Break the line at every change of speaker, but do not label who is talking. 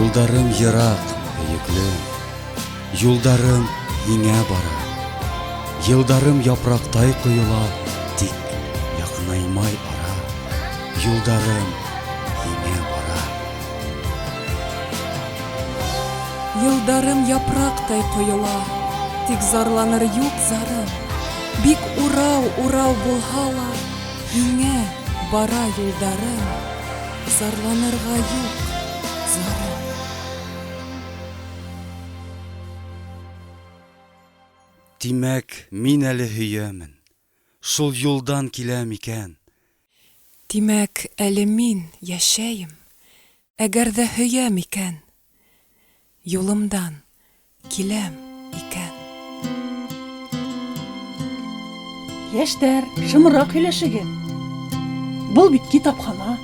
Юлдарым ерак, бейекле, юлдарым һиңә бара. Йылдарым япрактай коела, тик якынаймай ара. Юлдарым һиңә бара.
Йылдарым япрактай коела, тик зарланыр юк зарым. Бик урау булһа ла, һиңә бара юлдарым. Зарланырга юк зарым.
Димәк, мин әле һөямен. Шул юлдан киләм икән.
Димәк, әле мин яшәйем, әгәр дә һөям икән. Юлымдан киләм икән.
Яшьтәр, шымырак һөйләшегез. Был бит китапхана.